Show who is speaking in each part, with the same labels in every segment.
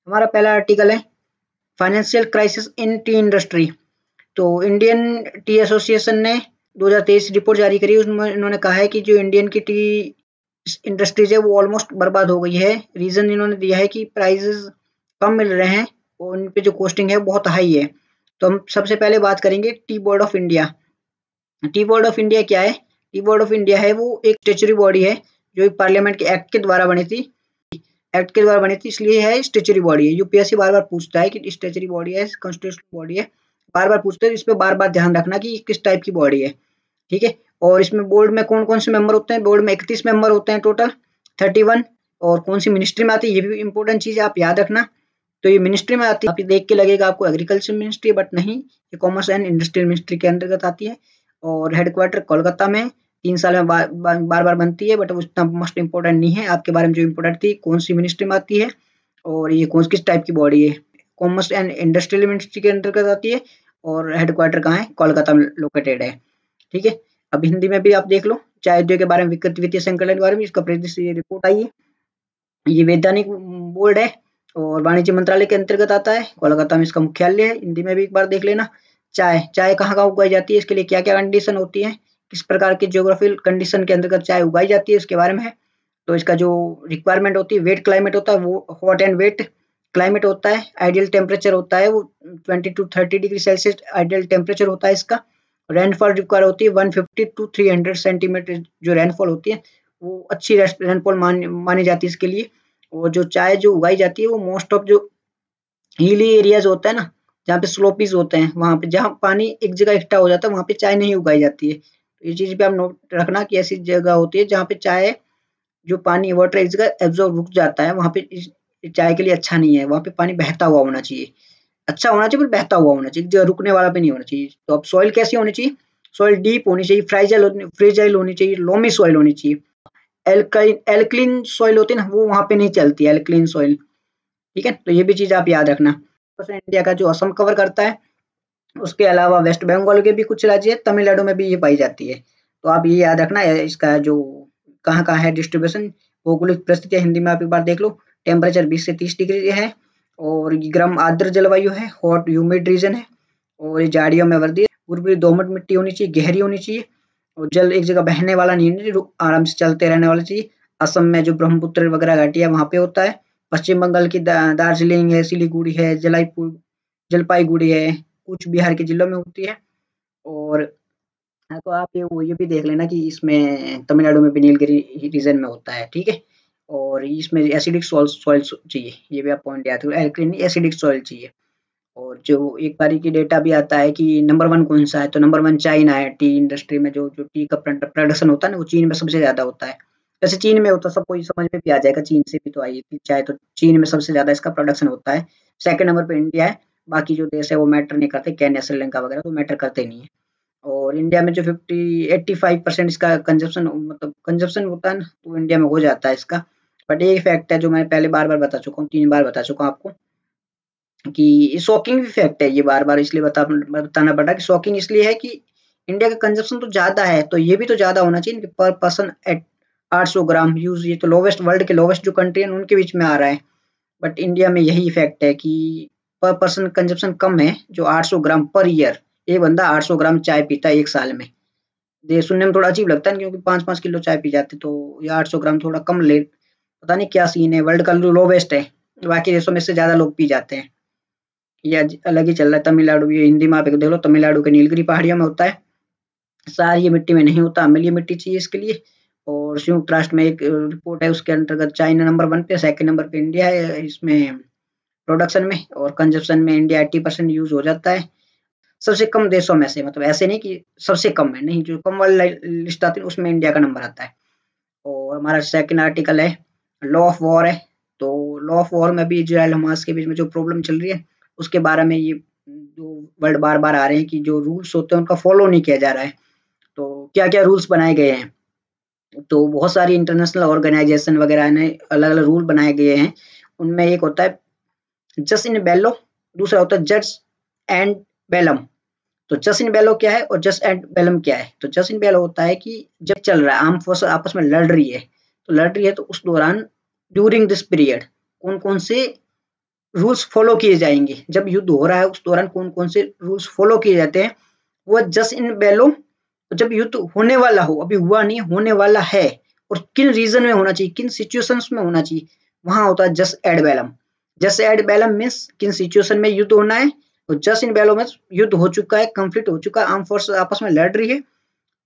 Speaker 1: हमारा पहला आर्टिकल है financial crisis in T industry. तो इंडियन टी एसोसिएशन ने 2023 रिपोर्ट जारी करी, उसमें इन्होंने कहा है कि जो इंडियन की टी इंडस्ट्रीज है वो ऑलमोस्ट बर्बाद हो गई है। रीजन इन्होंने दिया है कि प्राइसेस कम मिल रहे हैं और उन पे जो कॉस्टिंग है बहुत हाई है। तो हम सबसे पहले बात करेंगे tea board of India. Tea board of India क्या है? टी बोर्ड ऑफ इंडिया है वो एक स्टेचुरी बॉडी है जो एक पार्लियामेंट के एक्ट के द्वारा बनी थी। एक्ट के द्वारा बनी थी इसलिए है स्टेचुरी बॉडी है। यूपीएससी बार बार पूछता है कि स्टेचुरी बॉडी है, कॉन्स्टिट्यूशनल बॉडी है, बार बार पूछते हैं। इस पे बार बार ध्यान रखना कि किस टाइप की बॉडी है, ठीक है। और इसमें बोर्ड में कौन कौन से मेंबर होते हैं? बोर्ड में 31 मेंबर होते हैं टोटल, 31। और कौन सी मिनिस्ट्री में आती है ये भी इंपॉर्टेंट चीज है, आप याद रखना। तो ये मिनिस्ट्री में आती है, आप ये देख के लगेगा आपको एग्रीकल्चर मिनिस्ट्री, बट नहीं, ये कॉमर्स एंड इंडस्ट्रियल मिनिस्ट्री के अंतर्गत आती है। और हेडक्वार्टर कोलकाता में, 3 साल में बार बार बनती है, बट वो इतना मोस्ट इंपॉर्टेंट नहीं है। आपके बारे में जो इंपॉर्टेंट थी, कौन सी मिनिस्ट्री में आती है और ये कौन किस टाइप की बॉडी है। कॉमर्स एंड इंडस्ट्रियल मिनिस्ट्री के अंतर्गत आती है और हेडक्वार्टर कहाँ है? कोलकाता में लोकेटेड है, ठीक है। अब हिंदी में भी आप देख लो, चाय उद्योग के बारे में, वित्तीय संकलन के बारे में इसका ये रिपोर्ट आई है। ये वैधानिक बोर्ड है और वाणिज्य मंत्रालय के अंतर्गत आता है। कोलकाता में इसका मुख्यालय है। हिंदी में भी एक बार देख लेना। चाय कहाँ कहाँ उगाई जाती है, इसके लिए क्या क्या कंडीशन होती है, किस प्रकार की ज्योग्राफिकल कंडीशन के अंतर्गत चाय उगाई जाती है, इसके बारे में है। तो इसका जो रिक्वायरमेंट होती है, वेट क्लाइमेट होता है, वो हॉट एंड वेट क्लाइमेट होता है। आइडियल टेम्परेचर होता है वो 20 to 30 degree Celsius ideal temperature होता है इसका। रेनफॉल रिक्वायर होती है 150 to 300 सेंटीमीटर, जो रेनफॉल होती है वो अच्छी रेनफॉल मानी जाती है इसके लिए। और जो चाय जो उगाई जाती है वो मोस्ट ऑफ जो हिली एरियाज होता है ना, जहाँ पे स्लोपीज होते हैं, वहां पे जहाँ पानी एक जगह इकट्ठा हो जाता है वहां पे चाय नहीं उगाई जाती है। तो ये चीज पे आप नोट रखना कि ऐसी जगह होती है जहाँ पे चाय जो पानी वाटर एक जगह एब्जॉर्ब रुक जाता है, वहां पे चाय के लिए अच्छा नहीं है। वहां पे पानी बहता हुआ होना चाहिए, अच्छा होना चाहिए पर बहता हुआ होना चाहिए, जो रुकने वाला भी नहीं होना चाहिए। तो अब सॉइल कैसी होनी चाहिए? सॉइल डीप होनी चाहिए, फ्रेजाइल होनी चाहिए, लोमी सॉइल होनी चाहिए। एल्कलिन सॉइल होती है ना, वो वहां पे नहीं चलती है, एल्कलिन सॉइल, ठीक है। तो ये भी चीज आप याद रखना। इंडिया का जो असम कवर करता है, उसके अलावा वेस्ट बंगाल के भी कुछ राज्य है, तमिलनाडु में भी ये पाई जाती है। तो आप ये याद रखना इसका जो कहाँ कहाँ है डिस्ट्रीब्यूशन। भौगोलिक परिस्थितियां हिंदी में आप एक बार देख लो। टेम्परेचर 20 से 30 डिग्री है और गर्म आर्द्र जलवायु है, हॉट ह्यूमिड रीजन है और ये झाड़ियों में वर्दी है। पूर्वी दोमट मिट्टी होनी चाहिए, गहरी होनी चाहिए और जल एक जगह बहने वाला नहीं होना चाहिए, आराम से चलते रहने वाला चाहिए। असम में जो ब्रह्मपुत्र वगैरह घाटी है वहां पे होता है। पश्चिम बंगाल की दार्जिलिंग है, सिलीगुड़ी है, जलपाईगुड़ी है, कुछ बिहार के जिलों में होती है। और हाँ, तो आप ये भी देख लेना कि इसमें तमिलनाडु में भी नीलगिरी रीजन में होता है, ठीक है। और इसमें एसिडिक सॉइल चाहिए, ये भी आप पॉइंट याद करो, एल्कलिन एसिडिक सॉइल चाहिए। और जो एक बारी की डेटा भी आता है कि नंबर 1 कौन सा है, तो नंबर 1 चाइना है। टी इंडस्ट्री में जो जो टी का प्रोडक्शन होता है ना, वो चीन में सबसे ज्यादा होता है। जैसे चीन में होता है, सबको ये समझ में भी आ जाएगा, चीन से भी तो आई थी चाय, तो चीन में सबसे ज्यादा इसका प्रोडक्शन होता है। सेकंड नंबर पे इंडिया है। बाकी जो देश है वो मैटर नहीं करते, केन्या श्रीलंका वगैरह तो मैटर करते नहीं है। और इंडिया में जो 85% इसका कंजप्शन, मतलब कंजप्शन होता है ना, तो इंडिया में हो जाता है इसका। बट ये फैक्ट है जो मैं पहले बार बार बता चुका हूँ, 3 बार बता चुका हूँ आपको कि शॉकिंग फैक्ट है ये, बार बार इसलिए बताना पड़ा कि शॉकिंग इसलिए है कि इंडिया का कंजप्शन तो ज्यादा है, तो ये भी तो ज्यादा होना चाहिए कि पर पर्सन एट 800 ग्राम यूज। ये तो लोवेस्ट, वर्ल्ड के लोवेस्ट जो कंट्री है उनके बीच में आ रहा है। बट इंडिया में यही इफेक्ट है कि पर पर्सन कंजप्शन कम है, जो 800 ग्राम पर ईयर। एक बंदा 800 ग्राम चाय पीता है एक साल में। ये सुनने में थोड़ा अजीब लगता है क्योंकि 5-5 किलो चाय पी जाते, तो ये 800 ग्राम थोड़ा कम ले, पता नहीं क्या सीन है, वर्ल्ड का लोवेस्ट है। बाकी देशों में से ज्यादा लोग पी जाते हैं, ये अलग ही चल रहा है। तमिलनाडु, ये हिंदी में आप देख लो, तमिलनाडु के नीलगिरी पहाड़ियों में होता है, सारी मिट्टी में नहीं होता, अम्लीय मिट्टी चाहिए इसके लिए। और संयुक्त राष्ट्र में एक रिपोर्ट है, उसके अंतर्गत चाइना नंबर 1 पे, सेकंड नंबर पे इंडिया है इसमें प्रोडक्शन में। और कंजप्शन में इंडिया 80% यूज हो जाता है सबसे कम देशों में से। मतलब ऐसे नहीं कि सबसे कम है, नहीं, जो कम वाली लिस्ट आती है उसमें इंडिया का नंबर आता है। और हमारा सेकंड आर्टिकल है लॉ ऑफ वॉर है। तो लॉ ऑफ वॉर में भी इजराइल हमास के बीच में जो प्रॉब्लम चल रही है उसके बारे में ये जो वर्ड बार बार आ रहे हैं कि जो रूल्स होते हैं उनका फॉलो नहीं किया जा रहा है। तो क्या क्या रूल्स बनाए गए हैं? तो बहुत सारी इंटरनेशनल ऑर्गेनाइजेशन वगैरह ने अलग अलग रूल बनाए गए हैं। उनमें एक होता है जस्ट इन बेलो, दूसरा होता है जज एंड बेलम। तो जस्ट इन बेलो क्या है और जस्ट एंड बेलम क्या है? तो जस्ट इन बेलो होता है कि जब चल रहा है, आर्म फोर्स आपस में लड़ रही है, तो लड़ रही है तो उस दौरान ड्यूरिंग दिस पीरियड कौन कौन से रूल्स फॉलो किए जाएंगे, जब युद्ध हो रहा है उस दौरान कौन कौन से रूल्स फॉलो किए जाते हैं, वो जस्ट इन बेलो जब युद्ध होने वाला हो, अभी हुआ नहीं होने वाला है, और किन रीजन में होना चाहिए, किन सिचुएशंस में होना चाहिए, वहां होता है jus ad bellum. Jus ad bellum means किन सिचुएशन में युद्ध होना है, और जस्ट इन बेलो में युद्ध हो चुका है, कंफ्लिक्ट हो चुका है, आर्म फोर्स आपस में लड़ रही है,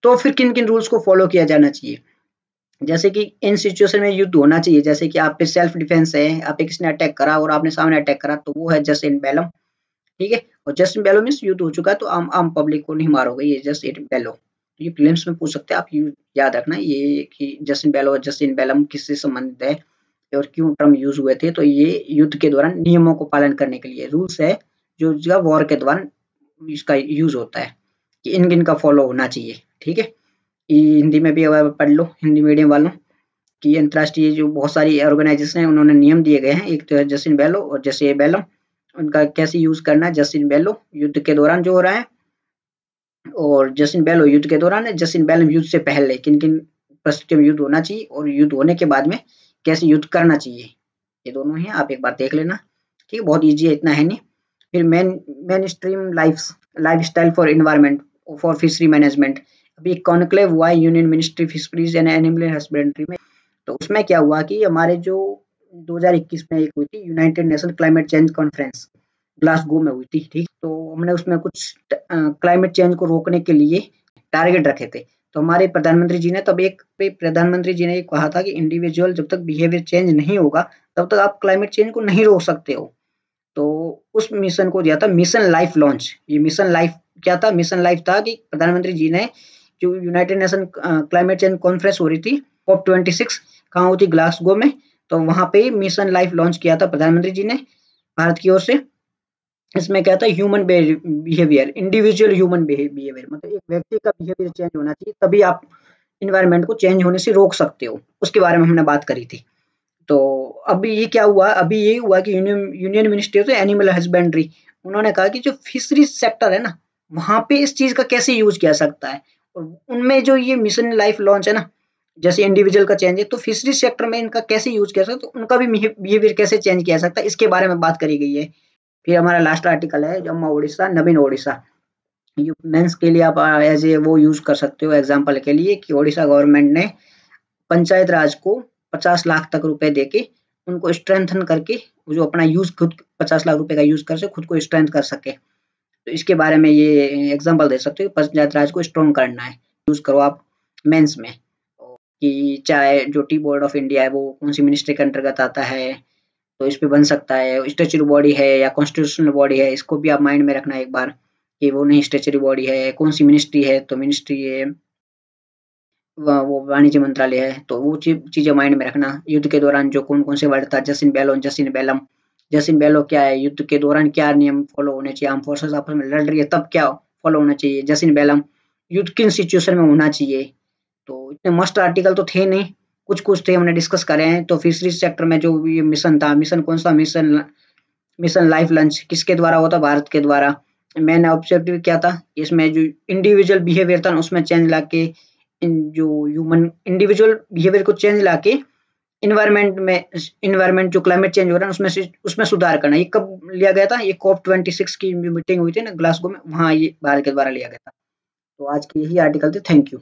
Speaker 1: तो फिर किन किन रूल्स को फॉलो किया जाना चाहिए। जैसे कि इन सिचुएशन में युद्ध होना चाहिए, जैसे कि आप पे सेल्फ डिफेंस है, आप पे किसी ने अटैक करा और आपने सामने अटैक करा, तो वो है जस्ट इन बेलम। ठीक है, और जस्ट इन बेलो मीन्स युद्ध हो चुका है, तो आम आम पब्लिक को नहीं मारोगे, ये जस्ट इन बेलो। ये प्रीलिम्स में पूछ सकते हैं, आप याद रखना ये कि जस्ट इन बेलो और जस्ट इन बेलम किससे संबंधित है और क्यों टर्म यूज हुए थे। तो ये युद्ध के दौरान नियमों को पालन करने के लिए रूल्स है, जो वॉर के दौरान इसका यूज होता है कि इन किन का फॉलो होना चाहिए। ठीक है, हिंदी में भी पढ़ लो हिंदी मीडियम वालों कि अंतर्राष्ट्रीय जो बहुत सारी ऑर्गेनाइजेशन है उन्होंने नियम दिए गए हैं, एक तो है जस्टिन बेलो और जैसे बेलम, उनका कैसे यूज करना है। जस्टिन बेलो युद्ध के दौरान जो हो रहा है, और जस्टिन बेलो युद्ध के दौरान है, जस्टिन बेलम युद्ध से पहले किन किन परिस्थितियों में युद्ध होना चाहिए, और युद्ध होने के बाद में कैसे युद्ध करना चाहिए, ये दोनों ही आप एक बार देख लेना। ठीक है, बहुत ईजी है, इतना है नहीं। फिर main stream life style for environment for fishery management, अभी कॉन्क्लेव हुआ है union ministry fisheries and animal husbandry में। तो उसमें क्या हुआ कि हमारे जो 2021 में एक हुई थी United nation climate change conference, Glasgow में हुई थी। ठीक, तो हमने उसमें कुछ क्लाइमेट चेंज को रोकने के लिए टारगेट रखे थे। तो हमारे प्रधानमंत्री जी ने प्रधानमंत्री जी ने ये कहा था कि इंडिविजुअल जब तक बिहेवियर चेंज नहीं होगा तब तक आप क्लाइमेट चेंज को नहीं रोक सकते हो। तो उस मिशन को दिया था मिशन लाइफ लॉन्च। ये मिशन लाइफ क्या था, मिशन लाइफ था कि प्रधानमंत्री जी ने जो United nation climate change conference हो रही थी COP26 कहाँ होती, ग्लासगो में, तो वहां पे मिशन लाइफ लॉन्च किया था प्रधानमंत्री जी ने भारत की ओर से। इसमें क्या था, human behaviour, individual human behaviour, मतलब एक व्यक्ति का बिहेवियर चेंज होना चाहिए, तभी आप इन्वायरमेंट को चेंज होने से रोक सकते हो। उसके बारे में हमने बात करी थी। तो अभी ये क्या हुआ, अभी ये हुआ कि union ministry of animal husbandry, उन्होंने कहा कि जो फिशरीज सेक्टर है ना, वहां पे इस चीज का कैसे यूज किया सकता है। और उनमें जो ये मिशन लाइफ लॉन्च है ना, जैसे इंडिविजुअल का चेंज है, तो फिशरी सेक्टर में इनका कैसे यूज किया सकता है, तो उनका भी बिहेवियर कैसे चेंज किया सकता है, इसके बारे में बात करी गई है। फिर हमारा लास्ट आर्टिकल है जम्मू उड़ीसा, नवीन ओडिशा। मेंस के लिए आप एज ए वो यूज कर सकते हो एग्जांपल के लिए कि ओडिशा गवर्नमेंट ने पंचायत राज को 50 लाख तक रुपए देके उनको स्ट्रेंथन करके, जो अपना यूज खुद 50 लाख रुपए का यूज कर सके, खुद को स्ट्रेंथ कर सके। तो इसके बारे में ये एग्जांपल दे सकते हो, पंचायत राज को स्ट्रॉन्ग करना है, यूज करो आप मेंस में। कि चाहे जो टी बोर्ड ऑफ इंडिया है वो कौन सी मिनिस्ट्री के अंतर्गत आता है, तो इस पे बन सकता है। स्टेचुरी बॉडी है या कॉन्स्टिट्यूशनल बॉडी है, इसको भी आप माइंड में रखना एक बार कि वो नहीं स्टेचुरी बॉडी है, कौन सी मिनिस्ट्री है, तो मिनिस्ट्री है वो वाणिज्य मंत्रालय है। तो वो चीजें माइंड में रखना। युद्ध के दौरान जो कौन कौन से वर्ड था, jus in bello, jus in bellum. Jus in bello क्या है, युद्ध के दौरान क्या नियम फॉलो होने चाहिए, आर्म फोर्सेस आपस में लड़ रही है तब क्या फॉलो होना चाहिए। जस्ट इन बेलम, युद्ध किन सिचुएशन में होना चाहिए। तो इतने मस्त आर्टिकल तो थे नहीं, कुछ कुछ थे, हमने डिस्कस करे हैं। तो फिशरीज सेक्टर में जो ये मिशन था, मिशन कौन सा, मिशन लाइफ लंच किसके द्वारा होता, भारत के द्वारा। मेन ऑब्जेक्टिव क्या था, इसमें जो इंडिविजुअल बिहेवियर था उसमें चेंज लाके, जो ह्यूमन इंडिविजुअल बिहेवियर को चेंज लाके इन्वायरमेंट जो क्लाइमेट चेंज हो रहा है उसमें सुधार करना। ये कब लिया गया था, ये COP26 की मीटिंग हुई थी ना ग्लासगो में, वहां ये भारत के द्वारा लिया गया था। तो आज के यही आर्टिकल थे। Thank you.